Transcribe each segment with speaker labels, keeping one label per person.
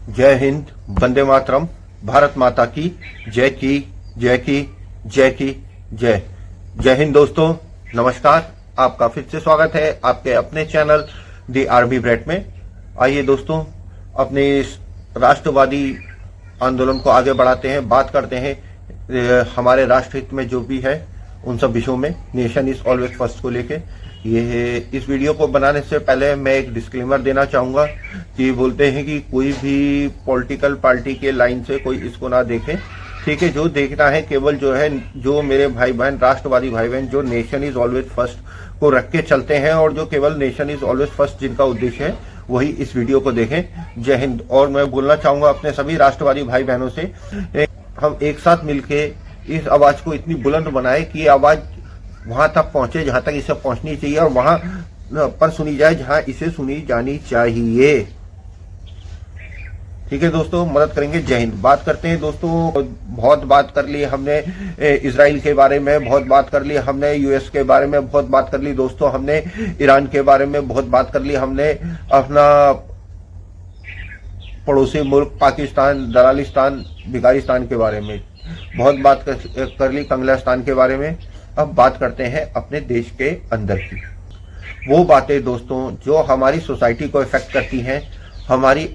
Speaker 1: जय हिंद, वंदे मातरम, भारत माता की जय की जय की जय की जय। जय हिंद दोस्तों, नमस्कार। आपका फिर से स्वागत है आपके अपने चैनल दी आर्मी ब्रेड में। आइए दोस्तों, अपने इस राष्ट्रवादी आंदोलन को आगे बढ़ाते हैं, बात करते हैं हमारे राष्ट्र हित में जो भी है उन सब विषयों में। नेशन इज ऑलवेज फर्स्ट को लेके ये इस वीडियो को बनाने से पहले मैं एक डिस्क्लेमर देना चाहूंगा कि बोलते हैं कि कोई भी पॉलिटिकल पार्टी के लाइन से कोई इसको ना देखे, ठीक है। जो देखना है केवल जो है, जो मेरे भाई बहन राष्ट्रवादी भाई बहन जो नेशन इज ऑलवेज फर्स्ट को रख के चलते हैं और जो केवल नेशन इज ऑलवेज फर्स्ट जिनका उद्देश्य है, वही इस वीडियो को देखें। जय हिंद। और मैं बोलना चाहूंगा अपने सभी राष्ट्रवादी भाई बहनों से, हम एक साथ मिलके इस आवाज को इतनी बुलंद बनाए कि ये आवाज वहां तक पहुंचे जहां तक इसे पहुंचनी चाहिए और वहां पर सुनी जाए जहां इसे सुनी जानी चाहिए, ठीक है दोस्तों। मदद करेंगे। जय हिंद। बात करते हैं दोस्तों, बहुत बात कर ली हमने इजराइल के बारे में, बहुत बात कर ली हमने यूएस के बारे में, बहुत बात कर ली दोस्तों हमने ईरान के बारे में, बहुत बात कर ली हमने अपना पड़ोसी मुल्क पाकिस्तान, दलालिस्तान, भिखारिस्तान के बारे में, बहुत बात कर ली कंगलास्तान के बारे में। अब बात करते हैं अपने देश के अंदर की वो बातें दोस्तों जो हमारी सोसाइटी को इफेक्ट करती हैं, हमारी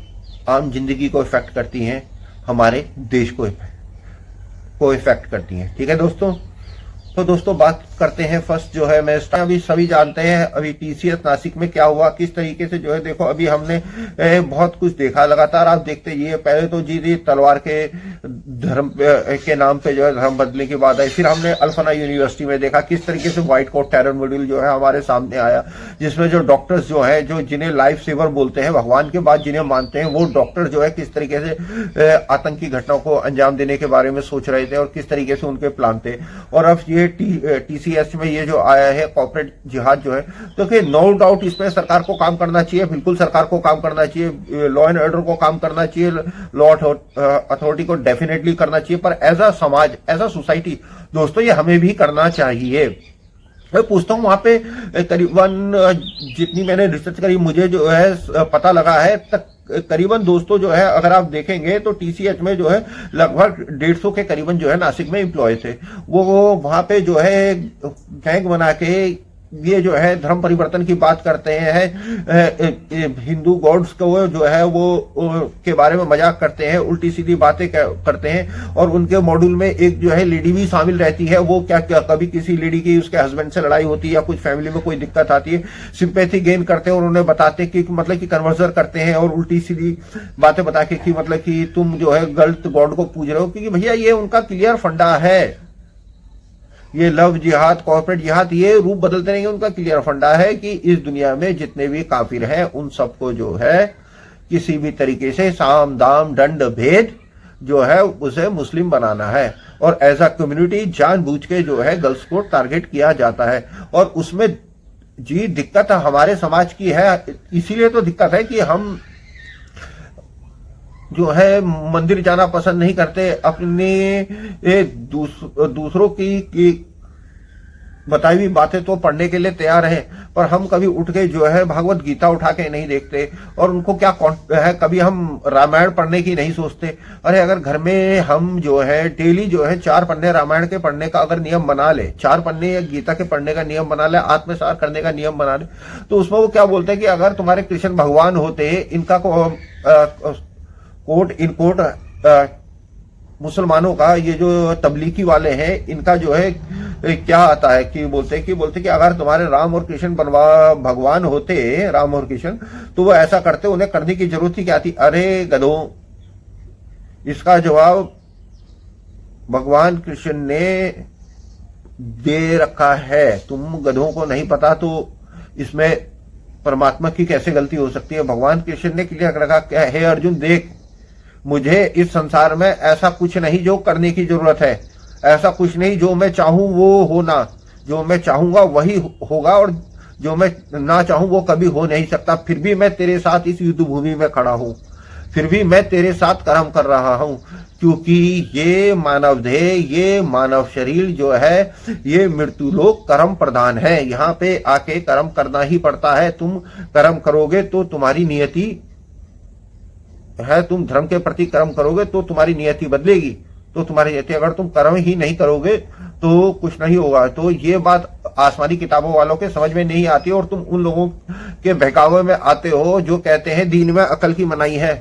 Speaker 1: आम जिंदगी को इफेक्ट करती हैं, हमारे देश को इफेक्ट करती हैं, ठीक है दोस्तों। तो दोस्तों बात करते हैं फर्स्ट जो है, मैं अभी सभी जानते हैं अभी टीसीएस नासिक में क्या हुआ, किस तरीके से जो है। देखो अभी हमने बहुत कुछ देखा, लगातार आप देखते ये पहले तो जी तलवार के धर्म के नाम पे जो है धर्म बदलने की बात आई। फिर हमने अल्फाना यूनिवर्सिटी में देखा किस तरीके से व्हाइट कोट टेरर मॉड्यूल जो है हमारे सामने आया, जिसमें जो डॉक्टर्स जो है, जो जिन्हें लाइफ सेवर बोलते हैं, भगवान के बाद जिन्हें मानते हैं, वो डॉक्टर जो है किस तरीके से आतंकी घटनाओं को अंजाम देने के बारे में सोच रहे थे और किस तरीके से उनके प्लान थे। और अब ये टीसीएस में ये जो आया है कॉर्पोरेट जिहाद जो है, तो कि नो डाउट इसमें सरकार को काम करना चाहिए, बिल्कुल सरकार को काम करना चाहिए, लॉ एंड ऑर्डर को काम करना चाहिए, लॉ अथॉरिटी को डेफिनेटली करना चाहिए, पर एज अ समाज, एज अ सोसाइटी दोस्तों ये हमें भी करना चाहिए। मैं पूछता हूं वहां पे करीबन जितनी मैंने रिसर्च करी मुझे जो है पता लगा है तक करीबन दोस्तों जो है अगर आप देखेंगे तो टीसीएच में जो है लगभग 150 के करीबन जो है नासिक में एम्प्लॉय थे। वो वहां पे जो है गैंग बना के ये जो है धर्म परिवर्तन की बात करते हैं, हिंदू गॉड्स को जो है वो के बारे में मजाक करते हैं, उल्टी सीधी बातें करते हैं। और उनके मॉड्यूल में एक जो है लेडी भी शामिल रहती है। वो क्या कभी किसी लेडी की उसके हस्बैंड से लड़ाई होती है या कुछ फैमिली में कोई दिक्कत आती है, सिंपैथी गेन करते हैं और उन्हें बताते कि मतलब कि कन्वर्जर करते हैं और उल्टी सीधी बातें बता के कि मतलब कि तुम जो है गलत गॉड को पूज रहे हो, क्योंकि भैया ये उनका क्लियर फंडा है। ये लव जिहाद, कॉर्पोरेट जिहाद, ये रूप बदलते रहेंगे, उनका क्लियर फंडा है कि इस दुनिया में जितने भी काफिर हैं उन सबको जो है किसी भी तरीके से साम दाम दंड भेद जो है उसे मुस्लिम बनाना है। और एज अ कम्युनिटी जानबूझ के जो है गर्ल्स को टारगेट किया जाता है। और उसमें जी दिक्कत हमारे समाज की है, इसीलिए तो दिक्कत है कि हम जो है मंदिर जाना पसंद नहीं करते, अपने दूसरों की बताई हुई बातें तो पढ़ने के लिए तैयार हैं, पर हम कभी उठ के जो है भगवत गीता उठा के नहीं देखते। और उनको क्या है, कभी हम रामायण पढ़ने की नहीं सोचते। अरे अगर घर में हम जो है डेली जो है 4 पन्ने रामायण के पढ़ने का अगर नियम बना ले, 4 पन्ने गीता के पढ़ने का नियम बना ले, आत्मसात करने का नियम बना ले, तो उसमें वो क्या बोलते हैं कि अगर तुम्हारे कृष्ण भगवान होते, इनका कोट इन कोट मुसलमानों का ये जो तबलीगी वाले हैं इनका जो है क्या आता है कि बोलते कि अगर तुम्हारे राम और कृष्ण भगवान होते, राम और कृष्ण, तो वो ऐसा करते, उन्हें करने की जरूरत ही क्या थी। अरे गधों, इसका जवाब भगवान कृष्ण ने दे रखा है। तुम गधों को नहीं पता तो इसमें परमात्मा की कैसे गलती हो सकती है। भगवान कृष्ण ने क्लियर रखा क्या है, अर्जुन देख, मुझे इस संसार में ऐसा कुछ नहीं जो करने की जरूरत है, ऐसा कुछ नहीं जो मैं चाहूं वो होना, जो मैं चाहूंगा वही होगा और जो मैं ना चाहूं वो कभी हो नहीं सकता। फिर भी मैं तेरे साथ इस युद्ध भूमि में खड़ा हूं, फिर भी मैं तेरे साथ कर्म कर रहा हूं, क्योंकि ये मानव देह, ये मानव शरीर जो है ये मृत्यु लोक कर्म प्रधान है। यहाँ पे आके कर्म करना ही पड़ता है। तुम कर्म करोगे तो तुम्हारी नियति है तुम धर्म के प्रति कर्म करोगे तो तुम्हारी नियति बदलेगी, तो तुम्हारी नियति, अगर तुम कर्म ही नहीं करोगे तो कुछ नहीं होगा। तो ये बात आसमानी किताबों वालों के समझ में नहीं आती और तुम उन लोगों के बहकावे में आते हो जो कहते हैं दीन में अकल की मनाही है।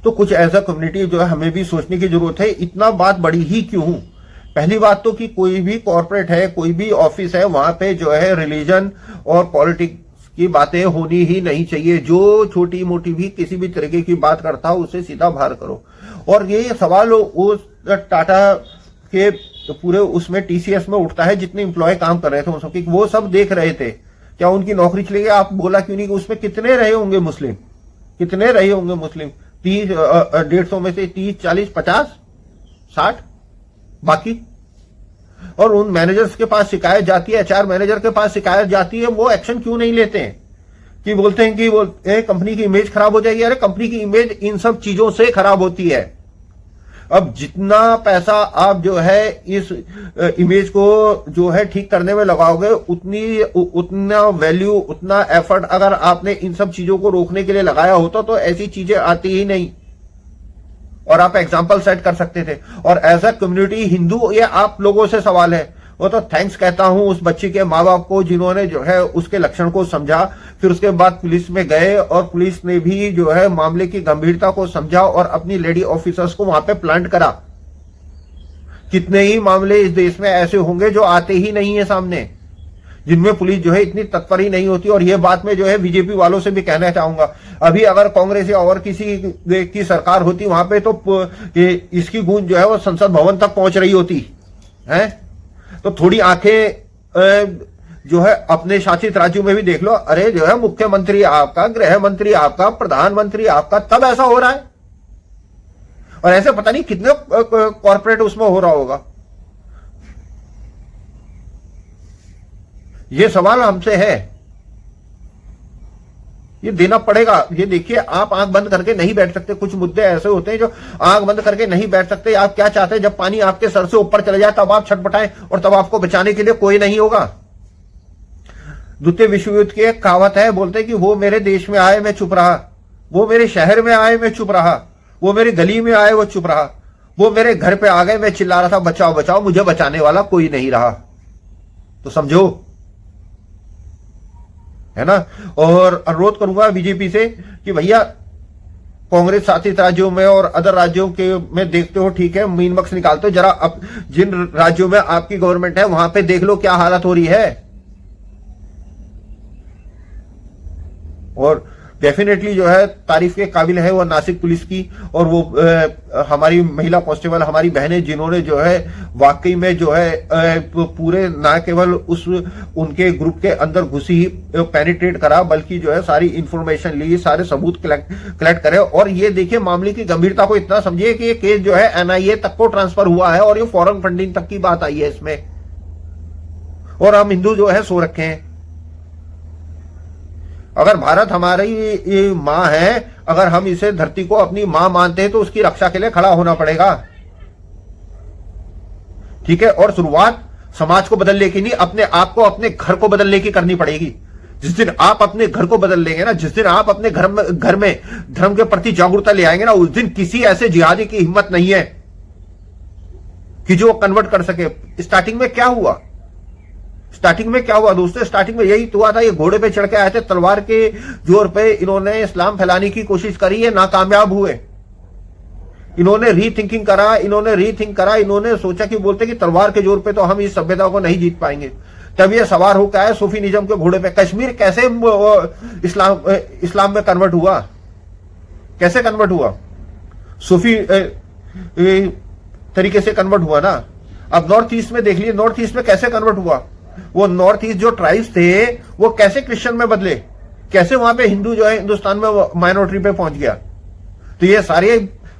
Speaker 1: तो कुछ ऐसा कम्युनिटी जो है हमें भी सोचने की जरूरत है, इतना बात बड़ी ही क्यों। पहली बात तो कि कोई भी कॉर्पोरेट है, कोई भी ऑफिस है, वहां पे जो है रिलीजन और पॉलिटिक्स की बातें होनी ही नहीं चाहिए। जो छोटी मोटी भी किसी भी तरीके की बात करता हो उसे सीधा बाहर करो। और ये सवाल उस टाटा के पूरे उसमें टीसीएस में उठता है, जितने एम्प्लॉय काम कर रहे थे उसमें, वो सब देख रहे थे क्या उनकी नौकरी चली गई। आप बोला क्यों नहीं कि उसमें कितने रहे होंगे मुस्लिम, कितने रहे होंगे मुस्लिम? 150 में से 30, 40, 50, 60 बाकी। और उन मैनेजर्स के पास शिकायत जाती है, एचआर मैनेजर के पास शिकायत जाती है, वो एक्शन क्यों नहीं लेते हैं? कि बोलते हैं कि वो कंपनी की इमेज खराब हो जाएगी। अरे कंपनी की इमेज इन सब चीजों से खराब होती है। अब जितना पैसा आप जो है इस इमेज को जो है ठीक करने में लगाओगे, उतना वैल्यू, उतना एफर्ट अगर आपने इन सब चीजों को रोकने के लिए लगाया होता तो ऐसी चीजें आती ही नहीं और आप एग्जाम्पल सेट कर सकते थे। और एज अ कम्युनिटी हिंदू, ये आप लोगों से सवाल है, वो तो थैंक्स कहता हूं उस बच्ची के माँ बाप को जिन्होंने जो है उसके लक्षण को समझा, फिर उसके बाद पुलिस में गए और पुलिस ने भी जो है मामले की गंभीरता को समझा और अपनी लेडी ऑफिसर्स को वहां पे प्लांट करा। कितने ही मामले इस देश में ऐसे होंगे जो आते ही नहीं है सामने, जिनमें पुलिस जो है इतनी तत्पर ही नहीं होती। और यह बात मैं जो है बीजेपी वालों से भी कहना चाहूंगा, अभी अगर कांग्रेस या और किसी की सरकार होती वहां पे तो इसकी गूंज जो है वो संसद भवन तक पहुंच रही होती है। तो थोड़ी आंखें जो है अपने शासित राज्यों में भी देख लो। अरे जो है मुख्यमंत्री आपका, गृह मंत्री आपका, प्रधानमंत्री आपका, तब ऐसा हो रहा है। और ऐसे पता नहीं कितने कॉर्पोरेट उसमें हो रहा होगा। ये सवाल हमसे है, ये देना पड़ेगा। ये देखिए, आप आंख बंद करके नहीं बैठ सकते। कुछ मुद्दे ऐसे होते हैं जो आंख बंद करके नहीं बैठ सकते। आप क्या चाहते हैं, जब पानी आपके सर से ऊपर चले जाए तब आप छटपटाएं और तब आपको बचाने के लिए कोई नहीं होगा। द्वितीय विश्व युद्ध की एक कहावत है, बोलते हैं कि वो मेरे देश में आए मैं चुप रहा, वो मेरे शहर में आए मैं चुप रहा, वो मेरी गली में आए वो चुप रहा, वो मेरे घर पे आ गए मैं चिल्ला रहा था बचाओ बचाओ, मुझे बचाने वाला कोई नहीं रहा। तो समझो, है ना। और अनुरोध करूंगा बीजेपी से कि भैया कांग्रेस शासित राज्यों में और अदर राज्यों के में देखते हो, ठीक है, मीन मक्स निकालते हो, जरा अब जिन राज्यों में आपकी गवर्नमेंट है वहां पे देख लो क्या हालत हो रही है। और डेफिनेटली जो है तारीफ के काबिल है वो नासिक पुलिस की और वो हमारी महिला कांस्टेबल, हमारी बहनें, जिन्होंने जो है वाकई में जो है पूरे ना केवल उस उनके ग्रुप के अंदर घुसी ही पेनिट्रेट करा, बल्कि जो है सारी इंफॉर्मेशन ली, सारे सबूत कलेक्ट करे। और ये देखिए मामले की गंभीरता को इतना समझिए कि ये केस जो है एनआईए तक को ट्रांसफर हुआ है और ये फॉरेन फंडिंग तक की बात आई है इसमें। और हम हिंदू जो है सो रखे हैं। अगर भारत हमारी मां है, अगर हम इसे धरती को अपनी मां मानते हैं तो उसकी रक्षा के लिए खड़ा होना पड़ेगा, ठीक है। और शुरुआत समाज को बदलने की नहीं, अपने आप को, अपने घर को बदलने की करनी पड़ेगी। जिस दिन आप अपने घर को बदल लेंगे ना, जिस दिन आप अपने घर में धर्म के प्रति जागरूकता ले आएंगे ना, उस दिन किसी ऐसे जिहादी की हिम्मत नहीं है कि जो कन्वर्ट कर सके। स्टार्टिंग में क्या हुआ, स्टार्टिंग में क्या हुआ दोस्तों? स्टार्टिंग में यही तो हुआ था, ये घोड़े पे चढ़ के आए थे, तलवार के जोर पे इन्होंने इस्लाम फैलाने की कोशिश करी है, नाकामयाब हुए। इन्होंने रीथिंकिंग करा, इन्होंने सोचा कि बोलते कि तलवार के जोर पे तो हम इस सभ्यता को नहीं जीत पाएंगे। तब ये सवार होकर आए सूफीनिज्म के घोड़े पे। कश्मीर कैसे इस्लाम में कन्वर्ट हुआ, कैसे कन्वर्ट हुआ? सूफी तरीके से कन्वर्ट हुआ ना। अब नॉर्थ ईस्ट में देख लीजिए, नॉर्थ ईस्ट में कैसे कन्वर्ट हुआ। वो नॉर्थ ईस्ट जो ट्राइब्स थे वो कैसे क्रिश्चियन में बदले, कैसे वहां पे हिंदू जो है हिंदुस्तान में माइनॉरिटी पे पहुंच गया। तो ये सारी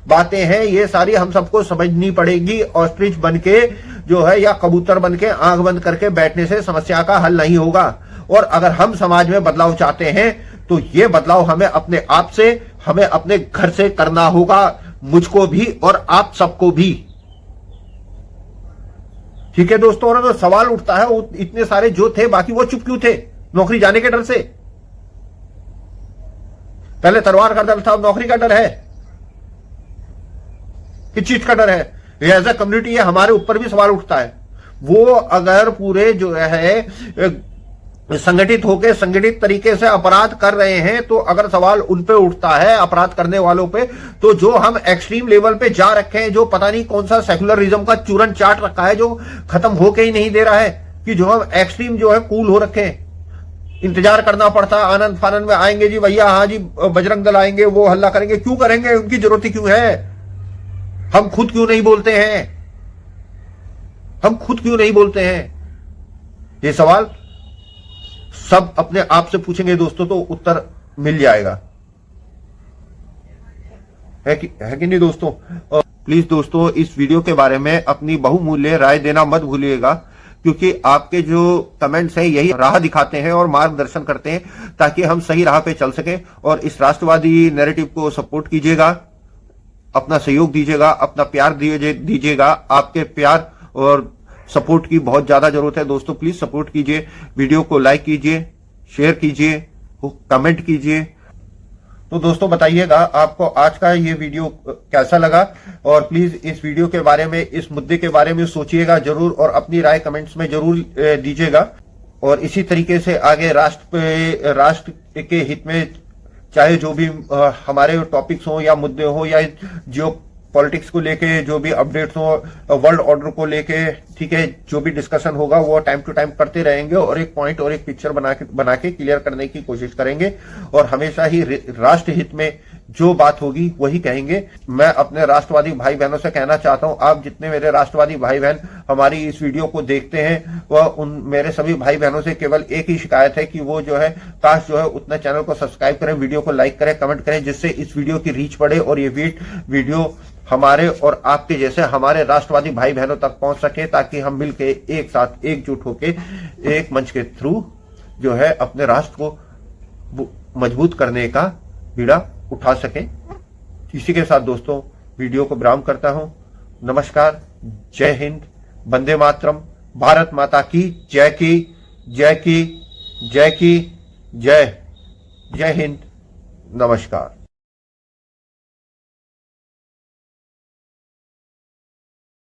Speaker 1: बातें हैं, ये सारी हम सबको समझनी पड़ेगी। ऑस्ट्रिच बन के जो है या कबूतर बन के आंख बंद करके बैठने से समस्या का हल नहीं होगा। और अगर हम समाज में बदलाव चाहते हैं तो ये बदलाव हमें अपने आप से, हमें अपने घर से करना होगा, मुझको भी और आप सबको भी, ठीक है दोस्तों। और तो सवाल उठता है, इतने सारे जो थे बाकी वो चुप क्यों थे? नौकरी जाने के डर से? पहले तलवार का डर था, अब नौकरी का डर है। किस चीज का डर है? एज ए कम्युनिटी ये हमारे ऊपर भी सवाल उठता है। वो अगर पूरे जो है संगठित होकर संगठित तरीके से अपराध कर रहे हैं, तो अगर सवाल उन पे उठता है अपराध करने वालों पे, तो जो हम एक्सट्रीम लेवल पे जा रखे हैं, जो पता नहीं कौन सा सेक्युलरिज्म का चूरन चाट रखा है, जो खत्म होके ही नहीं दे रहा है, कि जो हम एक्सट्रीम जो है कूल हो रखे हैं, इंतजार करना पड़ता, आनंद फानंद में आएंगे जी भैया, हाँ जी बजरंग दल आएंगे, वो हल्ला करेंगे। क्यों करेंगे? उनकी जरूरत ही क्यों है? हम खुद क्यों नहीं बोलते हैं? हम खुद क्यों नहीं बोलते हैं? ये सवाल सब अपने आप से पूछेंगे दोस्तों, तो उत्तर मिल जाएगा। है कि नहीं दोस्तों? प्लीज दोस्तों, इस वीडियो के बारे में अपनी बहुमूल्य राय देना मत भूलिएगा, क्योंकि आपके जो कमेंट्स हैं यही राह दिखाते हैं और मार्गदर्शन करते हैं, ताकि हम सही राह पे चल सके। और इस राष्ट्रवादी नैरेटिव को सपोर्ट कीजिएगा, अपना सहयोग दीजिएगा, अपना प्यार दीजिएगा। आपके प्यार और सपोर्ट की बहुत ज्यादा जरूरत है दोस्तों। प्लीज सपोर्ट कीजिए, वीडियो को लाइक कीजिए, शेयर कीजिए, कमेंट कीजिए। तो दोस्तों बताइएगा आपको आज का ये वीडियो कैसा लगा, और प्लीज इस वीडियो के बारे में, इस मुद्दे के बारे में सोचिएगा जरूर, और अपनी राय कमेंट्स में जरूर दीजिएगा। और इसी तरीके से आगे राष्ट्र के हित में चाहे जो भी हमारे टॉपिक्स हो या मुद्दे हो, या जियो पॉलिटिक्स को लेके जो भी अपडेट्स हो, वर्ल्ड ऑर्डर को लेके, ठीक है, जो भी डिस्कशन होगा वो टाइम टू टाइम करते रहेंगे, और एक पॉइंट और एक पिक्चर बना के क्लियर करने की कोशिश करेंगे। और हमेशा ही राष्ट्र हित में जो बात होगी वही कहेंगे। मैं अपने राष्ट्रवादी भाई बहनों से कहना चाहता हूं, आप जितने मेरे राष्ट्रवादी भाई बहन हमारी इस वीडियो को देखते हैं, वह उन मेरे सभी भाई बहनों से केवल एक ही शिकायत है कि वो जो है काश जो है उतना चैनल को सब्सक्राइब करें, वीडियो को लाइक करें, कमेंट करें, जिससे इस वीडियो की रीच बढ़े और ये वीडियो हमारे और आपके जैसे हमारे राष्ट्रवादी भाई बहनों तक पहुंच सके, ताकि हम मिलके एक साथ एकजुट होके एक मंच के थ्रू जो है अपने राष्ट्र को मजबूत करने का बीड़ा उठा सके। इसी के साथ दोस्तों वीडियो को विराम करता हूं। नमस्कार, जय हिंद, वंदे मातरम, भारत माता की जय की जय की जय की जय। जय हिंद, नमस्कार।